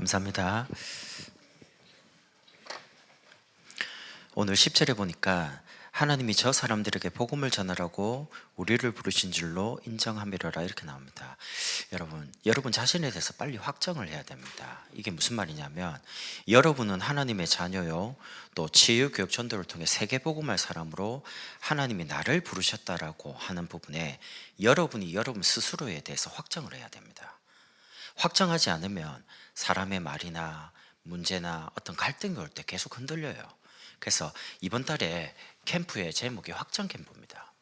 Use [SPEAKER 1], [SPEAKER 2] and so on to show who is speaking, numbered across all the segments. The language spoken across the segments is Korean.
[SPEAKER 1] 감사합니다. 오늘 10절에 보니까 하나님이 저 사람들에게 복음을 전하라고 우리를 부르신 줄로 인정함이로라 이렇게 나옵니다. 여러분 자신에 대해서 빨리 확정을 해야 됩니다. 이게 무슨 말이냐면 여러분은 하나님의 자녀요, 또 치유, 교육, 전도를 통해 세계 복음할 사람으로 하나님이 나를 부르셨다라고 하는 부분에 여러분이 여러분 스스로에 대해서 확정을 해야 됩니다. 확정하지 않으면 사람의 말이나 문제나 어떤 갈등이 올 때 계속 흔들려요. 그래서 이번 달에 캠프의 제목이 확정 캠프입니다.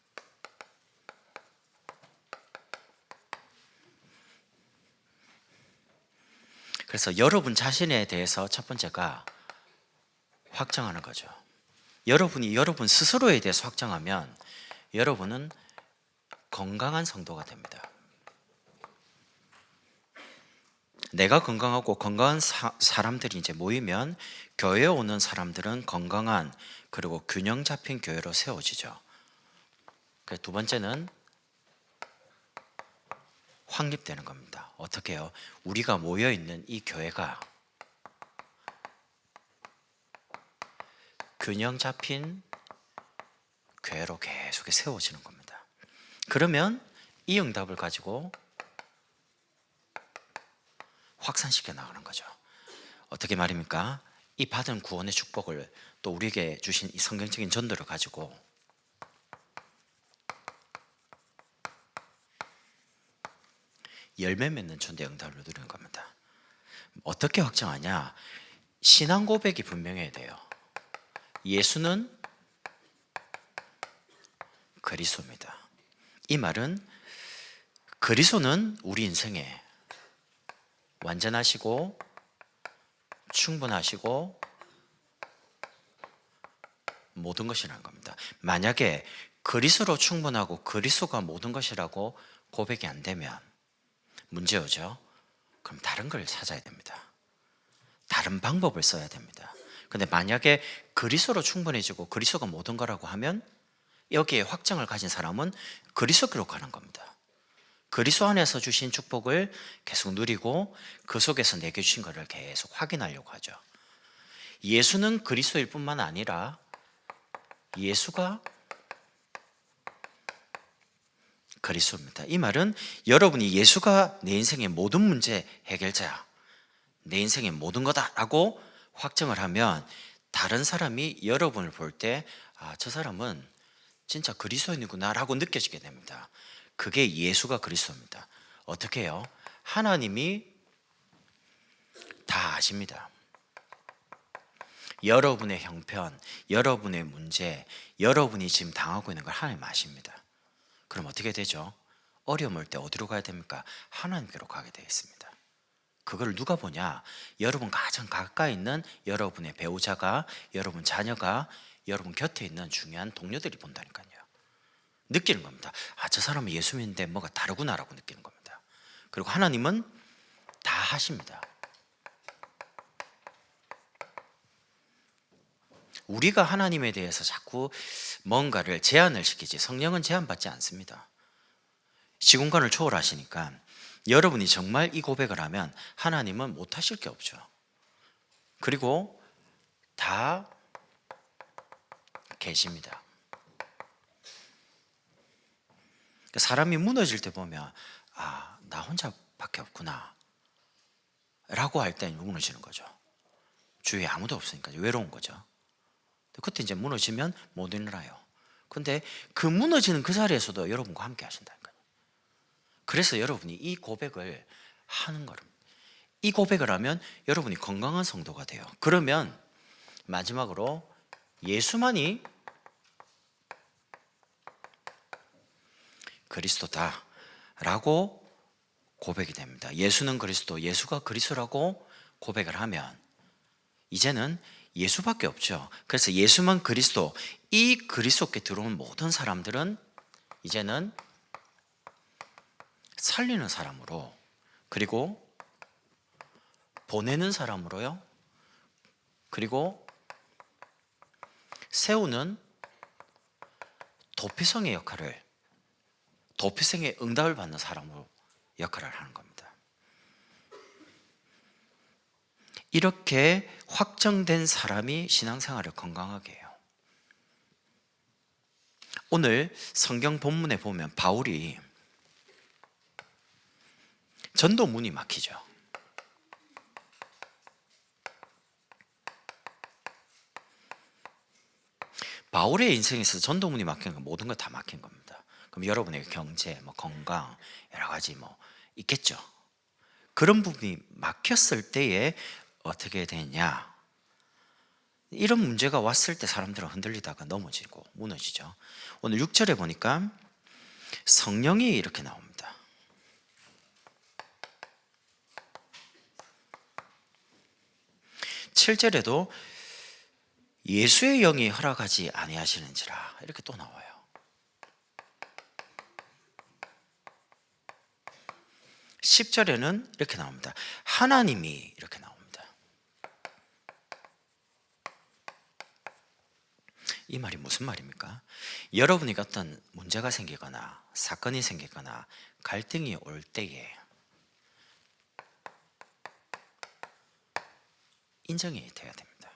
[SPEAKER 1] 그래서 여러분 자신에 대해서 첫 번째가 확정하는 거죠. 여러분이 여러분 스스로에 대해서 확정하면 여러분은 건강한 성도가 됩니다. 내가 건강하고 건강한 사람들이 이제 모이면 교회에 오는 사람들은 건강한 그리고 균형 잡힌 교회로 세워지죠. 두 번째는 확립되는 겁니다. 어떻게 해요? 우리가 모여있는 이 교회가 균형 잡힌 교회로 계속 세워지는 겁니다. 그러면 이 응답을 가지고 확산시켜 나가는 거죠. 어떻게 말입니까? 이 받은 구원의 축복을 또 우리에게 주신 이 성경적인 전도를 가지고 열매 맺는 전도의 응답을 누리는 겁니다. 어떻게 확정하냐? 신앙 고백이 분명해야 돼요. 예수는 그리스도입니다. 이 말은 그리스도는 우리 인생에 완전하시고 충분하시고 모든 것이라는 겁니다. 만약에 그리스도로 충분하고 그리스도가 모든 것이라고 고백이 안 되면 문제 오죠. 그럼 다른 걸 찾아야 됩니다. 다른 방법을 써야 됩니다. 근데 만약에 그리스도로 충분해지고 그리스도가 모든 거라고 하면 여기에 확정을 가진 사람은 그리스도로 가는 겁니다. 그리스도 안에서 주신 축복을 계속 누리고 그 속에서 내게 주신 것을 계속 확인하려고 하죠. 예수는 그리스도일 뿐만 아니라 예수가 그리스도입니다. 이 말은 여러분이 예수가 내 인생의 모든 문제 해결자야, 내 인생의 모든 거다라고 확정을 하면 다른 사람이 여러분을 볼 때 저 사람은 진짜 그리스도인이구나 라고 느껴지게 됩니다. 그게 예수가 그리스도입니다. 어떻게 해요? 하나님이 다 아십니다. 여러분의 형편, 여러분의 문제, 여러분이 지금 당하고 있는 걸 하나님 아십니다. 그럼 어떻게 되죠? 어려움 올 때 어디로 가야 됩니까? 하나님께로 가게 되어 있습니다. 그걸 누가 보냐? 여러분 가장 가까이 있는 여러분의 배우자가, 여러분 자녀가, 여러분 곁에 있는 중요한 동료들이 본다니까요. 느끼는 겁니다. 저 사람은 예수 믿는데 뭐가 다르구나라고 느끼는 겁니다. 그리고 하나님은 다 하십니다. 우리가 하나님에 대해서 자꾸 뭔가를 제한을 시키지 성령은 제한받지 않습니다. 시공간을 초월하시니까 여러분이 정말 이 고백을 하면 하나님은 못하실 게 없죠. 그리고 다 계십니다. 사람이 무너질 때 보면 나 혼자밖에 없구나 라고 할 때 무너지는 거죠. 주위에 아무도 없으니까 외로운 거죠. 그때 이제 무너지면 못 일어나요. 근데 그 무너지는 그 자리에서도 여러분과 함께 하신다니까요. 그래서 여러분이 이 고백을 하는 거랍니다. 이 고백을 하면 여러분이 건강한 성도가 돼요. 그러면 마지막으로 예수만이 그리스도다 라고 고백이 됩니다. 예수는 그리스도, 예수가 그리스도라고 고백을 하면 이제는 예수밖에 없죠. 그래서 예수만 그리스도, 이 그리스도께 들어온 모든 사람들은 이제는 살리는 사람으로, 그리고 보내는 사람으로요, 그리고 세우는 도피성의 역할을, 도피성의 응답을 받는 사람으로 역할을 하는 겁니다. 이렇게 확정된 사람이 신앙생활을 건강하게 해요. 오늘 성경 본문에 보면 바울이 전도 문이 막히죠. 바울의 인생에서 전도 문이 막힌 건 모든 거 다 막힌 겁니다. 그럼 여러분의 경제, 건강, 여러 가지 있겠죠. 그런 부분이 막혔을 때에 어떻게 되냐? 이런 문제가 왔을 때 사람들은 흔들리다가 넘어지고 무너지죠. 오늘 6절에 보니까 성령이 이렇게 나옵니다. (7절에도) 예수의 영이 허락하지 아니하시는지라 이렇게 또 나와요. (10절에는) 이렇게 나옵니다. 하나님이 이렇게 나옵니다. 이 말이 무슨 말입니까? 여러분이 어떤 문제가 생기거나 사건이 생기거나 갈등이 올 때에 인정이 돼야 됩니다.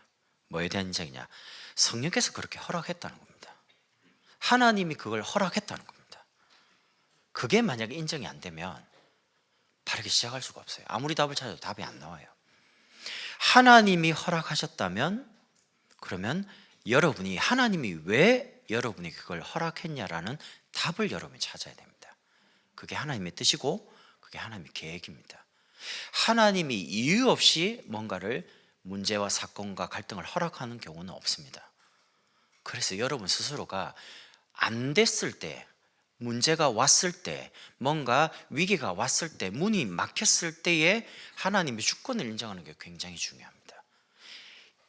[SPEAKER 1] 뭐에 대한 인정이냐? 성령께서 그렇게 허락했다는 겁니다. 하나님이 그걸 허락했다는 겁니다. 그게 만약에 인정이 안 되면 바르게 시작할 수가 없어요. 아무리 답을 찾아도 답이 안 나와요. 하나님이 허락하셨다면 그러면 여러분이 하나님이 왜 여러분이 그걸 허락했냐라는 답을 여러분이 찾아야 됩니다. 그게 하나님의 뜻이고 그게 하나님의 계획입니다. 하나님이 이유 없이 뭔가를 문제와 사건과 갈등을 허락하는 경우는 없습니다. 그래서 여러분 스스로가 안 됐을 때, 문제가 왔을 때, 뭔가 위기가 왔을 때, 문이 막혔을 때에 하나님의 주권을 인정하는 게 굉장히 중요합니다.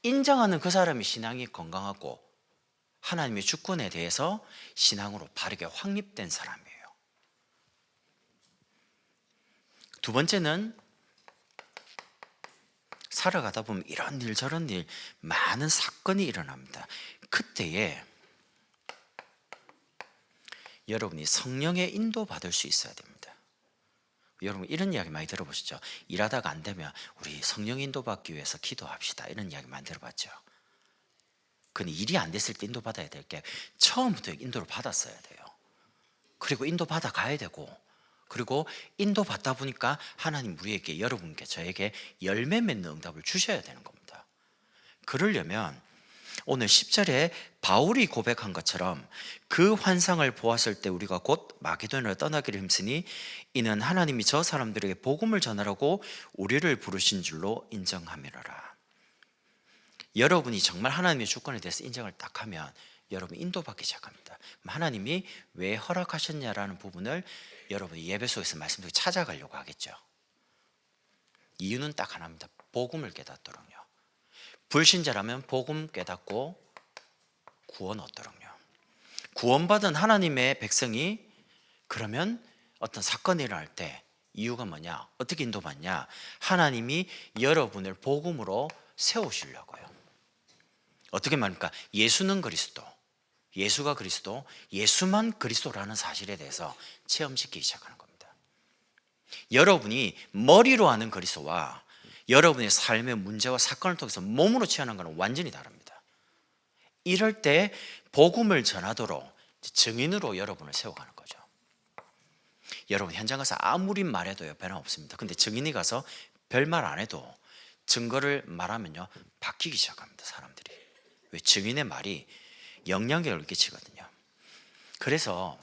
[SPEAKER 1] 인정하는 그 사람이 신앙이 건강하고 하나님의 주권에 대해서 신앙으로 바르게 확립된 사람이에요. 두 번째는 살아가다 보면 이런 일 저런 일 많은 사건이 일어납니다. 그때에 여러분이 성령의 인도받을 수 있어야 됩니다. 여러분 이런 이야기 많이 들어보시죠? 일하다가 안 되면 우리 성령 인도받기 위해서 기도합시다 이런 이야기 많이 들어봤죠? 근데 일이 안 됐을 때 인도받아야 될 게 처음부터 인도를 받았어야 돼요. 그리고 인도받아 가야 되고 그리고 인도받다 보니까 하나님 우리에게 여러분께 저에게 열매 맺는 응답을 주셔야 되는 겁니다. 그러려면 오늘 10절에 바울이 고백한 것처럼 그 환상을 보았을 때 우리가 곧 마게도냐로 떠나기를 힘쓰니 이는 하나님이 저 사람들에게 복음을 전하라고 우리를 부르신 줄로 인정함이로라. 여러분이 정말 하나님의 주권에 대해서 인정을 딱 하면 여러분이 인도받기 시작합니다. 하나님이 왜 허락하셨냐라는 부분을 여러분이 예배 속에서 말씀 속에 찾아가려고 하겠죠. 이유는 딱 하나입니다. 복음을 깨닫도록요. 불신자라면 복음 깨닫고 구원 얻도록요. 구원받은 하나님의 백성이 그러면 어떤 사건이 일어날 때 이유가 뭐냐? 어떻게 인도받냐? 하나님이 여러분을 복음으로 세우시려고요. 어떻게 말입니까? 예수는 그리스도, 예수가 그리스도, 예수만 그리스도라는 사실에 대해서 체험시키기 시작하는 겁니다. 여러분이 머리로 아는 그리스도와 여러분의 삶의 문제와 사건을 통해서 몸으로 체험하는 것은 완전히 다릅니다. 이럴 때 복음을 전하도록 증인으로 여러분을 세워가는 거죠. 여러분 현장 가서 아무리 말해도요 변화 없습니다. 근데 증인이 가서 별말 안 해도 증거를 말하면요 바뀌기 시작합니다. 사람들이. 왜? 증인의 말이 영향력을 끼치거든요. 그래서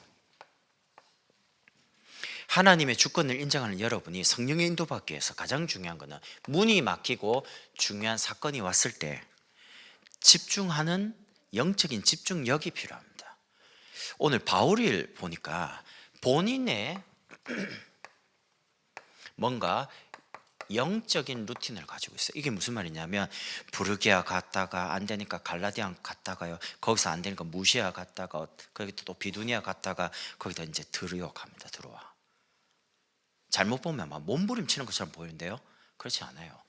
[SPEAKER 1] 하나님의 주권을 인정하는 여러분이 성령의 인도받기 위해서 가장 중요한 것은 문이 막히고 중요한 사건이 왔을 때 집중하는 영적인 집중력이 필요합니다. 오늘 바울을 보니까 본인의 뭔가 영적인 루틴을 가지고 있어요. 이게 무슨 말이냐면 부르기아 갔다가 안 되니까 갈라디아 갔다가요. 거기서 안 되니까 무시아 갔다가 거기 또 비두니아 갔다가 거기다 이제 드로아 갑니다. 드로아. 잘못 보면 막 몸부림치는 것처럼 보이는데요. 그렇지 않아요.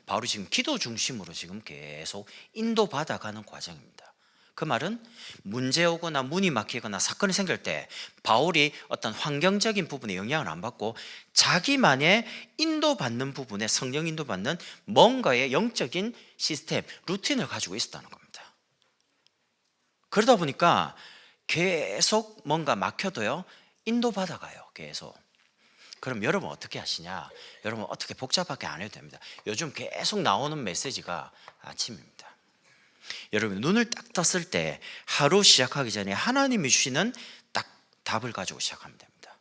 [SPEAKER 1] 바울이 지금 기도 중심으로 지금 계속 인도받아가는 과정입니다. 그 말은 문제 오거나 문이 막히거나 사건이 생길 때 바울이 어떤 환경적인 부분에 영향을 안 받고 자기만의 인도받는 부분에 성령 인도받는 뭔가의 영적인 시스템, 루틴을 가지고 있었다는 겁니다. 그러다 보니까 계속 뭔가 막혀도요, 인도받아가요, 계속. 그럼 여러분 어떻게 하시냐? 여러분 어떻게 복잡하게 안 해도 됩니다. 요즘 계속 나오는 메시지가 아침입니다. 여러분 눈을 딱 떴을 때 하루 시작하기 전에 하나님이 주시는 딱 답을 가지고 시작하면 됩니다.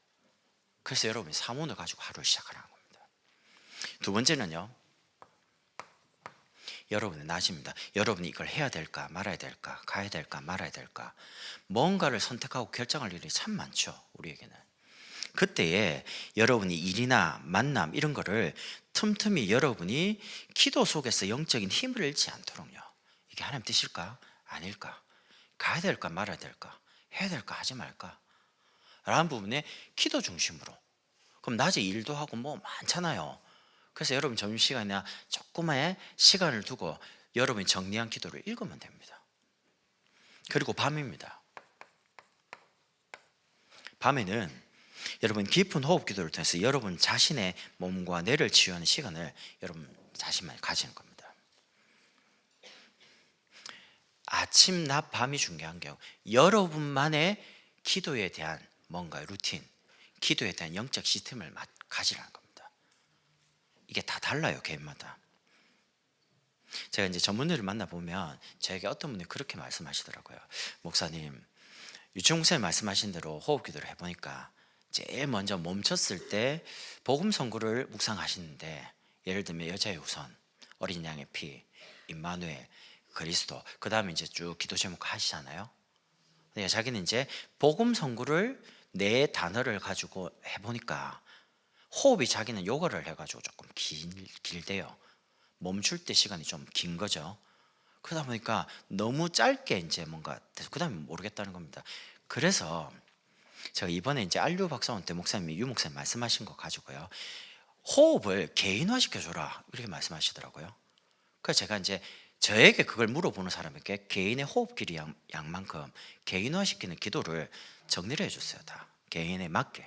[SPEAKER 1] 그래서 여러분이 사문을 가지고 하루를 시작하라는 겁니다. 두 번째는요, 여러분의 낮입니다. 여러분이 이걸 해야 될까 말아야 될까, 가야 될까 말아야 될까, 뭔가를 선택하고 결정할 일이 참 많죠, 우리에게는. 그때에 여러분이 일이나 만남 이런 거를 틈틈이 여러분이 기도 속에서 영적인 힘을 잃지 않도록요, 이게 하나님 뜻일까 아닐까, 가야 될까 말아야 될까, 해야 될까 하지 말까 라는 부분에 기도 중심으로. 그럼 낮에 일도 하고 뭐 많잖아요. 그래서 여러분 점심시간이나 조그마한 시간을 두고 여러분이 정리한 기도를 읽으면 됩니다. 그리고 밤입니다. 밤에는 여러분 깊은 호흡 기도를 통해서 여러분 자신의 몸과 뇌를 치유하는 시간을 여러분 자신만 가지는 겁니다. 아침, 낮, 밤이 중요한 게 여러분만의 기도에 대한 뭔가 루틴, 기도에 대한 영적 시스템을 가지라는 겁니다. 이게 다 달라요, 개인마다. 제가 이제 전문의를 만나보면 저에게 어떤 분이 그렇게 말씀하시더라고요. 목사님, 유충 목사님 말씀하신 대로 호흡 기도를 해보니까 제일 먼저 멈췄을 때 복음 선고를 묵상하시는데, 예를 들면 여자의 우선, 어린 양의 피, 임마누엘, 그리스도, 그 다음에 이제 쭉 기도 제목 하시잖아요. 근데 자기는 이제 복음 선고를 네 단어를 가지고 해보니까 호흡이 자기는 요거를 해가지고 조금 길대요. 멈출 때 시간이 좀 긴 거죠. 그러다 보니까 너무 짧게 이제 뭔가 그 다음에 모르겠다는 겁니다. 그래서 제가 이번에 이제 안류 박사원 때 목사님이 유 목사님 말씀하신 거 가지고요, 호흡을 개인화시켜줘라 이렇게 말씀하시더라고요. 그래서 제가 이제 저에게 그걸 물어보는 사람에게 개인의 호흡 길이 양만큼 개인화시키는 기도를 정리를 해줬어요. 다 개인에 맞게.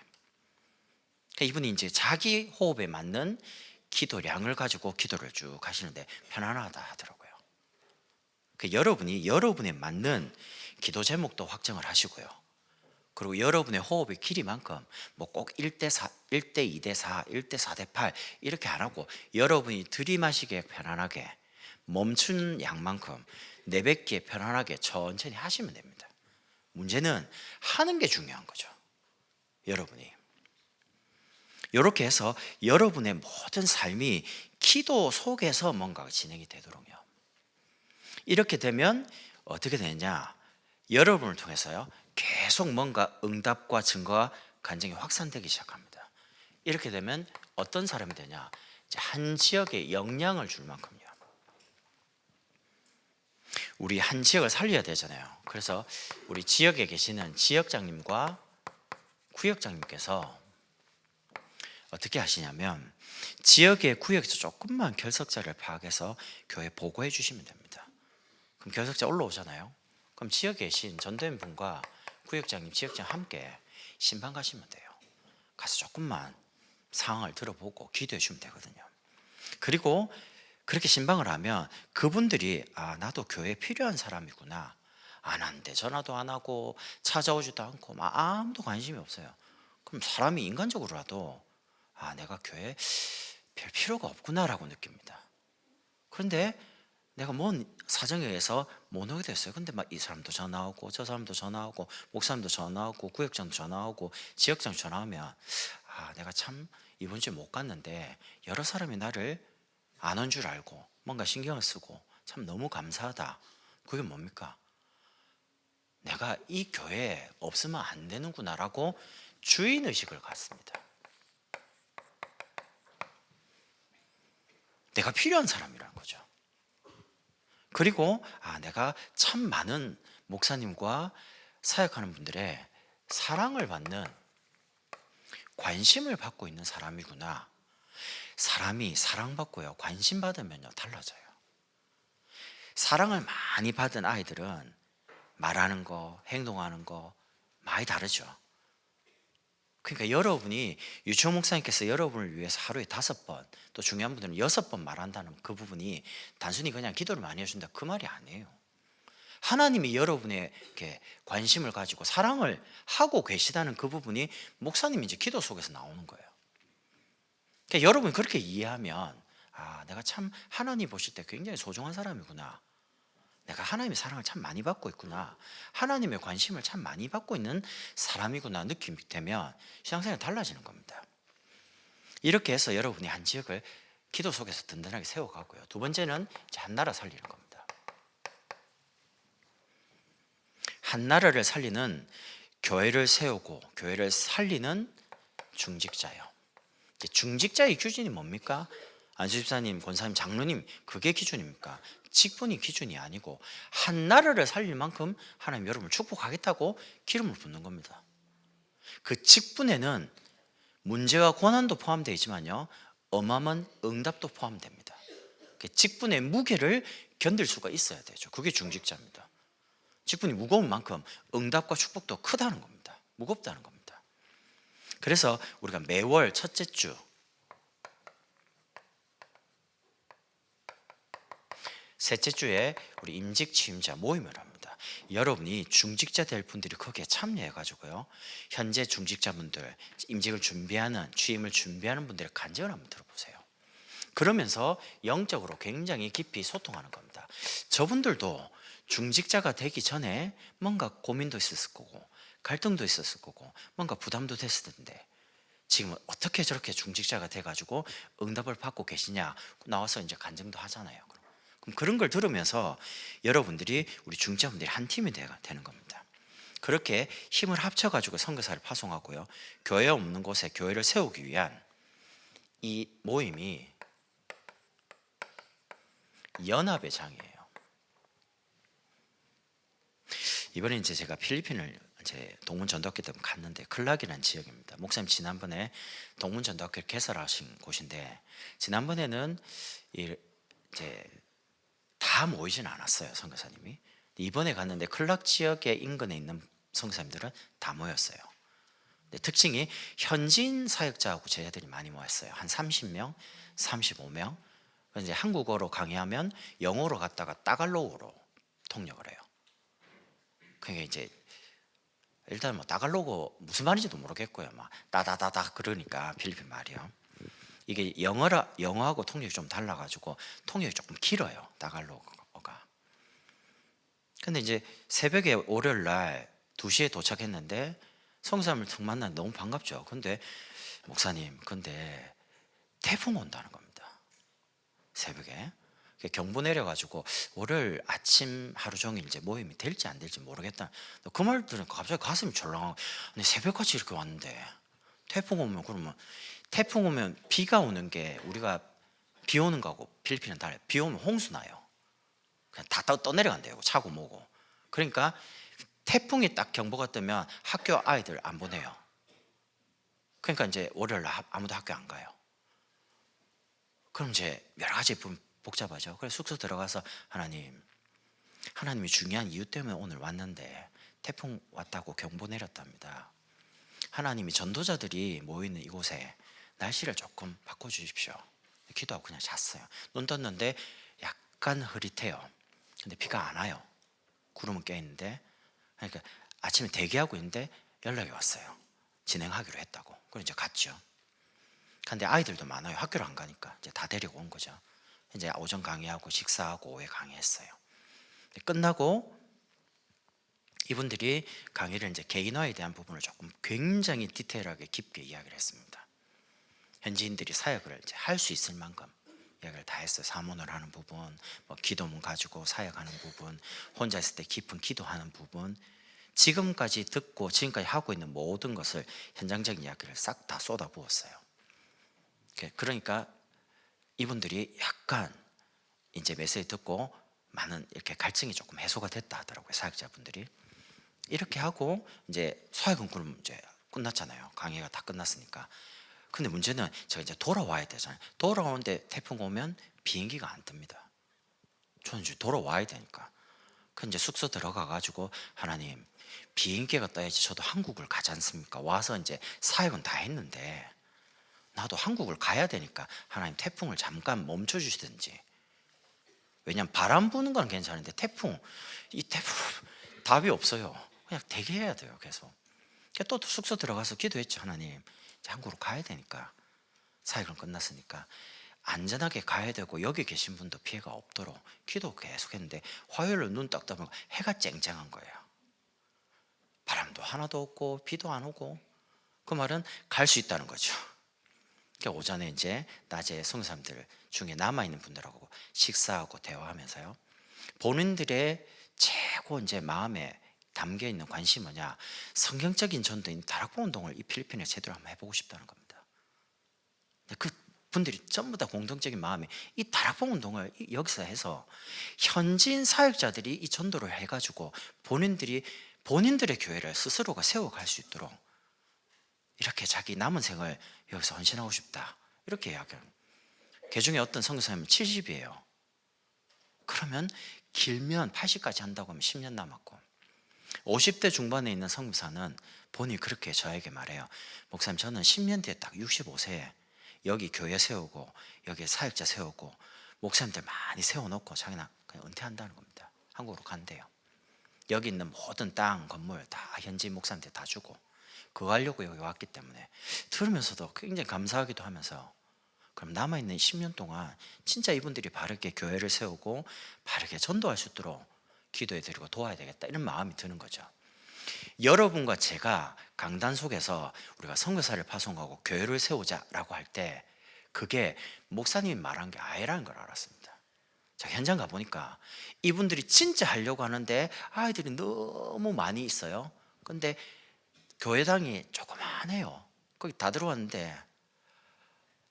[SPEAKER 1] 그러니까 이분이 이제 자기 호흡에 맞는 기도량을 가지고 기도를 쭉 하시는데 편안하다 하더라고요. 여러분이 여러분에 맞는 기도 제목도 확정을 하시고요. 그리고 여러분의 호흡의 길이만큼 뭐 꼭 1대4, 1대2대4, 1대4대8 이렇게 안 하고 여러분이 들이마시기에 편안하게 멈춘 양만큼 내뱉기에 편안하게 천천히 하시면 됩니다. 문제는 하는 게 중요한 거죠. 여러분이 이렇게 해서 여러분의 모든 삶이 기도 속에서 뭔가 진행이 되도록요. 이렇게 되면 어떻게 되느냐, 여러분을 통해서요 계속 뭔가 응답과 증거와 간증이 확산되기 시작합니다. 이렇게 되면 어떤 사람이 되냐, 이제 한 지역에 영향을 줄 만큼요, 우리 한 지역을 살려야 되잖아요. 그래서 우리 지역에 계시는 지역장님과 구역장님께서 어떻게 하시냐면 지역의 구역에서 조금만 결석자를 파악해서 교회에 보고해 주시면 됩니다. 그럼 결석자 올라오잖아요. 그럼 지역에 계신 전도연 분과 구역장님, 지역장 함께 신방 가시면 돼요. 가서 조금만 상황을 들어보고 기도해 주면 되거든요. 그리고 그렇게 신방을 하면 그분들이 나도 교회에 필요한 사람이구나, 안 한대 전화도 안 하고 찾아오지도 않고 막 아무도 관심이 없어요. 그럼 사람이 인간적으로라도 내가 교회에 별 필요가 없구나라고 느낍니다. 그런데 내가 뭔 사정에 의해서 못 오게 됐어요. 근데 막 이 사람도 전화 오고 저 사람도 전화 오고 목사님도 전화 오고 구역장도 전화 오고 지역장 전화하면 내가 참 이번 주에 못 갔는데 여러 사람이 나를 안 온 줄 알고 뭔가 신경을 쓰고 참 너무 감사하다. 그게 뭡니까? 내가 이 교회에 없으면 안 되는구나라고 주인의식을 갖습니다. 내가 필요한 사람이라는 거죠. 그리고 내가 참 많은 목사님과 사역하는 분들의 사랑을 받는, 관심을 받고 있는 사람이구나. 사람이 사랑받고요 관심받으면요 달라져요. 사랑을 많이 받은 아이들은 말하는 거, 행동하는 거 많이 다르죠. 그러니까 여러분이 유치원 목사님께서 여러분을 위해서 하루에 5번, 또 중요한 분들은 6번 말한다는 그 부분이 단순히 그냥 기도를 많이 해준다 그 말이 아니에요. 하나님이 여러분에게 관심을 가지고 사랑을 하고 계시다는 그 부분이 목사님이 이제 기도 속에서 나오는 거예요. 그러니까 여러분이 그렇게 이해하면 내가 참 하나님 보실 때 굉장히 소중한 사람이구나, 내가 하나님의 사랑을 참 많이 받고 있구나, 하나님의 관심을 참 많이 받고 있는 사람이구나 느낌이 되면 신앙생활이 달라지는 겁니다. 이렇게 해서 여러분이 한 지역을 기도 속에서 든든하게 세워가고요. 두 번째는 이제 한 나라 살리는 겁니다. 한 나라를 살리는, 교회를 세우고 교회를 살리는 중직자요. 중직자의 기준이 뭡니까? 안수 집사님, 권사님, 장로님, 그게 기준입니까? 직분이 기준이 아니고 한 나라를 살릴 만큼 하나님 여러분을 축복하겠다고 기름을 붓는 겁니다. 그 직분에는 문제와 고난도 포함되어 있지만요, 어마어마한 응답도 포함됩니다. 직분의 무게를 견딜 수가 있어야 되죠. 그게 중직자입니다. 직분이 무거운 만큼 응답과 축복도 크다는 겁니다. 무겁다는 겁니다. 그래서 우리가 매월 첫째 주, 셋째 주에 우리 임직 취임자 모임을 합니다. 여러분이 중직자 될 분들이 거기에 참여해 가지고요, 현재 중직자분들, 임직을 준비하는, 취임을 준비하는 분들의 간증을 한번 들어보세요. 그러면서 영적으로 굉장히 깊이 소통하는 겁니다. 저분들도 중직자가 되기 전에 뭔가 고민도 있었을 거고 갈등도 있었을 거고 뭔가 부담도 됐을 텐데 지금 어떻게 저렇게 중직자가 돼가지고 응답을 받고 계시냐 나와서 이제 간증도 하잖아요. 그럼 그런 걸 들으면서 여러분들이, 우리 중직자분들이 한 팀이 되는 겁니다. 그렇게 힘을 합쳐가지고 선교사를 파송하고요, 교회 없는 곳에 교회를 세우기 위한 이 모임이 연합의 장이에요. 이번에 이제 제가 필리핀을 이제 동문전도학교 때문에 갔는데, 클락이라는 지역입니다. 목사님 지난번에 동문전도학교를 개설하신 곳인데, 지난번에는 이제 다 모이진 않았어요, 선교사님이. 이번에 갔는데 클락 지역의 인근에 있는 선교사님들은 다 모였어요. 특징이 현지인 사역자하고 제자들이 많이 모였어요. 한 30명, 35명. 이제 한국어로 강의하면 영어로 갔다가 따갈로그로 통역을 해요. 그러니까 이제 일단 뭐 따갈로그 무슨 말인지도 모르겠고요. 막 따다다다 그러니까 필리핀 말이요. 이게 영어하고 통역이 좀 달라가지고 통역이 조금 길어요, 따갈로그가. 근데 이제 새벽에 월요일 날 2시에 도착했는데 성사님을 툭 만나면 너무 반갑죠. 근데 목사님, 근데 태풍 온다는 겁니다, 새벽에. 경보 내려가지고 월요일 아침 하루 종일 이제 모임이 될지 안 될지 모르겠다. 그 말 들으니까 갑자기 가슴이 철렁하고, 아니 새벽같이 이렇게 왔는데 태풍 오면, 그러면 태풍 오면 비가 오는 게, 우리가 비 오는 거하고 필리핀은 달라요. 비 오면 홍수 나요. 그냥 다 떠내려간대요, 차고 뭐고. 그러니까 태풍이 딱 경보가 뜨면 학교 아이들 안 보내요. 그러니까 이제 월요일 날 아무도 학교 안 가요. 그럼 이제 여러 가지 복잡하죠. 그래서 숙소 들어가서 하나님이 중요한 이유 때문에 오늘 왔는데 태풍 왔다고 경보 내렸답니다. 하나님이 전도자들이 모이는 이곳에 날씨를 조금 바꿔주십시오. 기도하고 그냥 잤어요. 눈 떴는데 약간 흐릿해요. 근데 비가 안 와요. 구름은 껴있는데. 그러니까 아침에 대기하고 있는데 연락이 왔어요. 진행하기로 했다고. 그래서 이제 갔죠. 근데 아이들도 많아요. 학교를 안 가니까 이제 다 데리고 온 거죠. 이제 오전 강의하고 식사하고 오후에 강의했어요. 끝나고 이분들이 강의를 이제 개인화에 대한 부분을 조금 굉장히 디테일하게 깊게 이야기를 했습니다. 현지인들이 사역을 이제 할 수 있을 만큼 이야기를 다 했어요. 사문을 하는 부분, 뭐 기도문 가지고 사역하는 부분, 혼자 있을 때 깊은 기도하는 부분, 지금까지 듣고 지금까지 하고 있는 모든 것을, 현장적인 이야기를 싹 다 쏟아부었어요. 그러니까 이분들이 약간 이제 메시지 듣고 많은 이렇게 갈증이 조금 해소가 됐다 하더라고요, 사역자분들이. 이렇게 하고 이제 사역은 그럼 이제 끝났잖아요. 강의가 다 끝났으니까. 근데 문제는 제가 이제 돌아와야 되잖아요. 돌아오는데 태풍 오면 비행기가 안 뜹니다. 저는 이제 돌아와야 되니까. 그 이제 숙소 들어가 가지고 하나님 비행기가 떠야지 저도 한국을 가지 않습니까? 와서 이제 사역은 다 했는데 나도 한국을 가야 되니까 하나님 태풍을 잠깐 멈춰 주시든지. 왜냐면 바람 부는 건 괜찮은데 이 태풍 답이 없어요. 그냥 대기해야 돼요, 계속. 또 숙소 들어가서 기도했죠. 하나님 이제 한국으로 가야 되니까 사역은 끝났으니까 안전하게 가야 되고 여기 계신 분도 피해가 없도록 기도 계속했는데 화요일로 눈 딱 뜨면 해가 쨍쨍한 거예요. 바람도 하나도 없고 비도 안 오고. 그 말은 갈 수 있다는 거죠. 그러니까 오전에 이제 낮에 성사님들 중에 남아있는 분들하고 식사하고 대화하면서요, 본인들의 최고 이제 마음에 담겨 있는 관심이 뭐냐, 성경적인 전도인 다락방 운동을 이 필리핀에 제대로 한번 해보고 싶다는 겁니다. 그 분들이 전부 다 공통적인 마음이 이 다락방 운동을 여기서 해서 현지인 사역자들이 이 전도를 해가지고 본인들의 교회를 스스로가 세워갈 수 있도록 이렇게 자기 남은 생을 여기서 헌신하고 싶다, 이렇게 이야기합니다. 그 중에 어떤 선교사님은 70이에요. 그러면 길면 80까지 한다고 하면 10년 남았고, 50대 중반에 있는 선교사는 본인이 그렇게 저에게 말해요. 목사님, 저는 10년 뒤에 딱 65세에 여기 교회 세우고 여기 사역자 세우고 목사님들 많이 세워놓고 자기는 그냥 은퇴한다는 겁니다. 한국으로 간대요. 여기 있는 모든 땅, 건물 다 현지 목사님들 다 주고 그거 하려고 여기 왔기 때문에. 들으면서도 굉장히 감사하기도 하면서, 그럼 남아있는 10년 동안 진짜 이분들이 바르게 교회를 세우고 바르게 전도할 수 있도록 기도해드리고 도와야 되겠다, 이런 마음이 드는 거죠. 여러분과 제가 강단 속에서 우리가 선교사를 파송하고 교회를 세우자라고 할 때 그게 목사님이 말한 게 아니라는 걸 알았습니다. 자, 현장 가보니까 이분들이 진짜 하려고 하는데 아이들이 너무 많이 있어요. 근데 교회당이 조그만해요. 거기 다 들어왔는데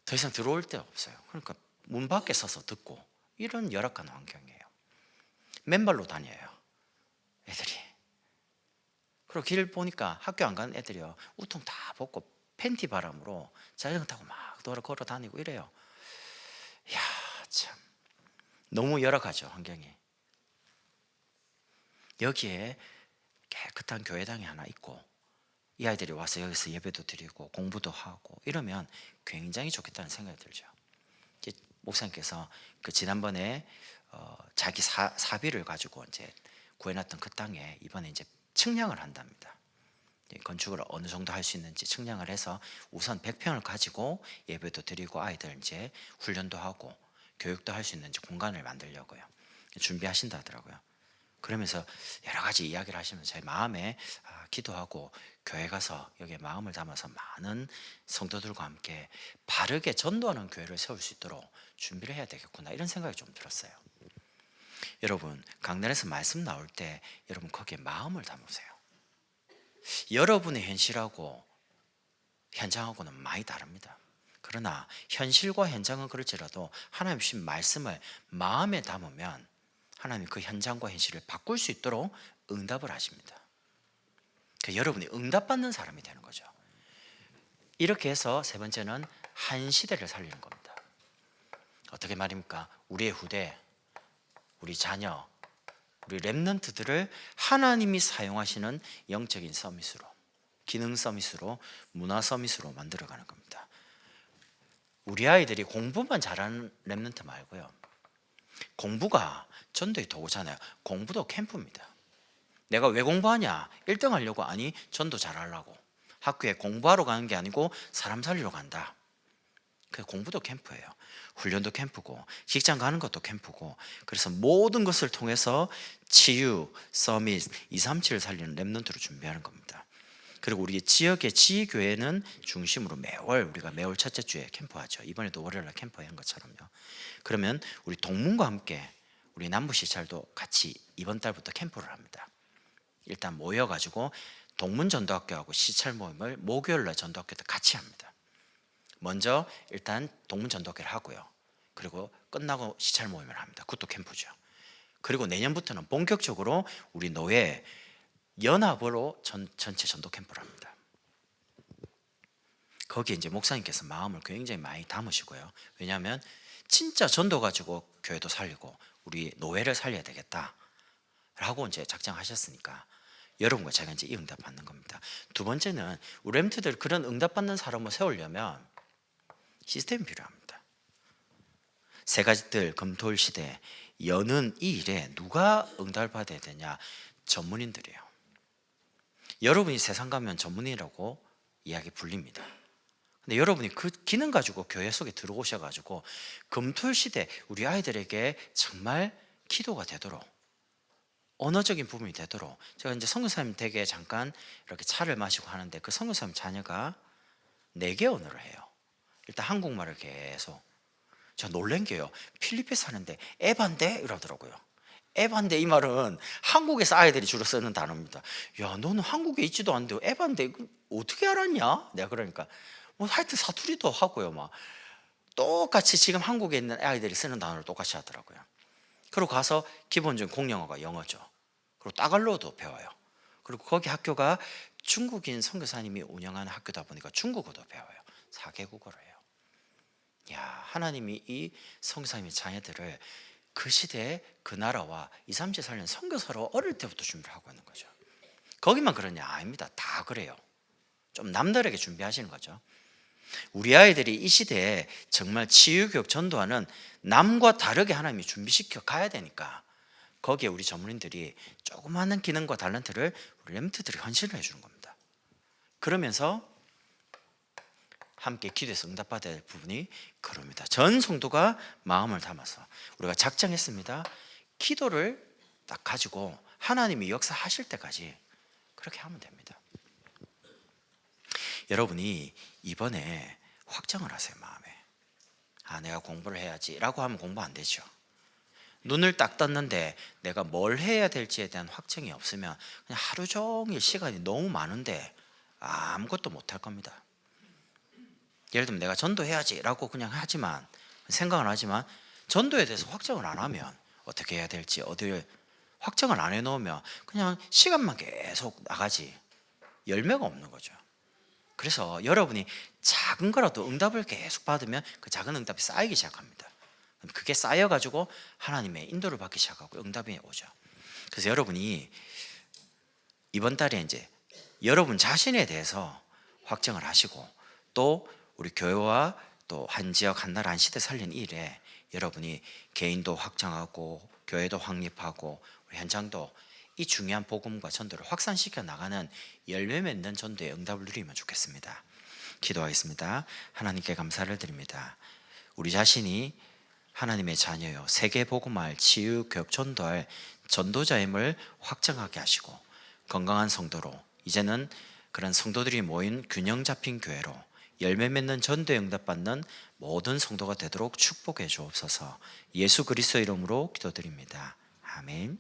[SPEAKER 1] 더 이상 들어올 데 없어요. 그러니까 문 밖에 서서 듣고, 이런 열악한 환경이에요. 맨발로 다녀요, 애들이. 그리고 길 보니까 학교 안 가는 애들이요, 우통 다 벗고 팬티 바람으로 자전거 타고 막 걸어 다니고 이래요. 이야, 참 너무 열악하죠, 환경이. 여기에 깨끗한 교회당이 하나 있고 이 아이들이 와서 여기서 예배도 드리고 공부도 하고 이러면 굉장히 좋겠다는 생각이 들죠. 이제 목사님께서 그 지난번에 자기 사비를 가지고 이제 구해놨던 그 땅에 이번에 이제 측량을 한답니다. 건축을 어느 정도 할 수 있는지 측량을 해서 우선 100평을 가지고 예배도 드리고 아이들 이제 훈련도 하고 교육도 할 수 있는 공간을 만들려고요. 준비하신다 하더라고요. 그러면서 여러 가지 이야기를 하시면서 제 마음에 기도하고 교회 가서 여기에 마음을 담아서 많은 성도들과 함께 바르게 전도하는 교회를 세울 수 있도록 준비를 해야 되겠구나, 이런 생각이 좀 들었어요. 여러분, 강단에서 말씀 나올 때 여러분 거기에 마음을 담으세요. 여러분의 현실하고 현장하고는 많이 다릅니다. 그러나 현실과 현장은 그럴지라도 하나님 주신 말씀을 마음에 담으면 하나님 그 현장과 현실을 바꿀 수 있도록 응답을 하십니다. 그러니까 여러분이 응답받는 사람이 되는 거죠. 이렇게 해서 세 번째는 한 시대를 살리는 겁니다. 어떻게 말입니까? 우리의 후대, 우리 자녀, 우리 렘넌트들을 하나님이 사용하시는 영적인 서밋으로, 기능 서밋으로, 문화 서밋으로 만들어가는 겁니다. 우리 아이들이 공부만 잘하는 렘넌트 말고요, 공부가 전도의 도구잖아요. 공부도 캠프입니다. 내가 왜 공부하냐? 1등 하려고? 아니, 전도 잘하려고. 학교에 공부하러 가는 게 아니고 사람 살리러 간다. 그 공부도 캠프예요. 훈련도 캠프고 직장 가는 것도 캠프고. 그래서 모든 것을 통해서 치유, 서밋, 237을 살리는 렘넌트로 준비하는 겁니다. 그리고 우리 지역의 지교회는 중심으로 매월 첫째 주에 캠프하죠. 이번에도 월요일날 캠프한 것처럼요. 그러면 우리 동문과 함께 우리 남부 시찰도 같이 이번 달부터 캠프를 합니다. 일단 모여가지고 동문 전도학교하고 시찰 모임을 목요일날 전도학교 때 같이 합니다. 먼저 일단 동문 전도학교를 하고요. 그리고 끝나고 시찰 모임을 합니다. 그것도 캠프죠. 그리고 내년부터는 본격적으로 우리 노예 연합으로 전체 전도 캠프를 합니다. 거기에 이제 목사님께서 마음을 굉장히 많이 담으시고요. 왜냐하면 진짜 전도 가지고 교회도 살리고 우리 노예를 살려야 되겠다 라고 이제 작정하셨으니까 여러분과 제가 이제 이 응답 받는 겁니다. 두 번째는 우리 렘트들 그런 응답 받는 사람을 세우려면 시스템이 필요합니다. 세 가지들 금토일 시대 여는 이 일에 누가 응답을 받아야 되냐? 전문인들이에요. 여러분이 세상 가면 전문인이라고 이야기 불립니다. 근데 여러분이 그 기능 가지고 교회 속에 들어오셔가지고 금토일 시대 우리 아이들에게 정말 기도가 되도록 언어적인 부분이 되도록 제가 이제 선교사님 댁에 잠깐 이렇게 차를 마시고 하는데 그 선교사님 자녀가 4개 언어를 해요. 일단 한국말을 계속. 제가 놀란 게요. 필리핀 사는데 에반데 이러더라고요. 에반데 이 말은 한국에서 아이들이 주로 쓰는 단어입니다. 야, 너는 한국에 있지도 않는데 에반데 어떻게 알았냐? 내가 그러니까 뭐 하여튼 사투리도 하고요. 막 똑같이 지금 한국에 있는 아이들이 쓰는 단어를 똑같이 하더라고요. 그리고 가서 기본적인 공용어가 영어죠. 그리고 따갈로도 배워요. 그리고 거기 학교가 중국인 선교사님이 운영하는 학교다 보니까 중국어도 배워요. 4개국어를 해요. 야, 하나님이 이 선교사님의 자녀들을 그 시대에 그 나라와 2, 3세 살린 선교사로 어릴 때부터 준비를 하고 있는 거죠. 거기만 그러냐? 아닙니다. 다 그래요. 좀 남다르게 준비하시는 거죠. 우리 아이들이 이 시대에 정말 치유교육 전도하는 남과 다르게 하나님이 준비시켜 가야 되니까 거기에 우리 전문인들이 조그마한 기능과 탤런트를 우리 렘트들이 헌신을 해주는 겁니다. 그러면서 함께 기도해서 응답받아야 될 부분이 그럽니다. 전 성도가 마음을 담아서 우리가 작정했습니다. 기도를 딱 가지고 하나님이 역사하실 때까지 그렇게 하면 됩니다. 여러분이 이번에 확정을 하세요. 마음에. 내가 공부를 해야지 라고 하면 공부 안 되죠. 눈을 딱 떴는데 내가 뭘 해야 될지에 대한 확정이 없으면 그냥 하루 종일 시간이 너무 많은데 아무것도 못할 겁니다. 예를 들면 내가 전도해야지 라고 그냥 하지만 생각은 하지만 전도에 대해서 확정을 안 하면 어떻게 해야 될지 어디를 확정을 안 해놓으면 그냥 시간만 계속 나가지 열매가 없는 거죠. 그래서 여러분이 작은 거라도 응답을 계속 받으면 그 작은 응답이 쌓이기 시작합니다. 그게 쌓여가지고 하나님의 인도를 받기 시작하고 응답이 오죠. 그래서 여러분이 이번 달에 이제 여러분 자신에 대해서 확정을 하시고 또 우리 교회와 또 한 지역 한 나라 한 시대 살린 일에 여러분이 개인도 확장하고 교회도 확립하고 우리 현장도 이 중요한 복음과 전도를 확산시켜 나가는 열매 맺는 전도의 응답을 누리면 좋겠습니다. 기도하겠습니다. 하나님께 감사를 드립니다. 우리 자신이 하나님의 자녀요 세계 복음할 치유 교육 전도할 전도자임을 확정하게 하시고 건강한 성도로 이제는 그런 성도들이 모인 균형 잡힌 교회로 열매 맺는 전도에 응답받는 모든 성도가 되도록 축복해 주옵소서. 예수 그리스도 이름으로 기도드립니다. 아멘.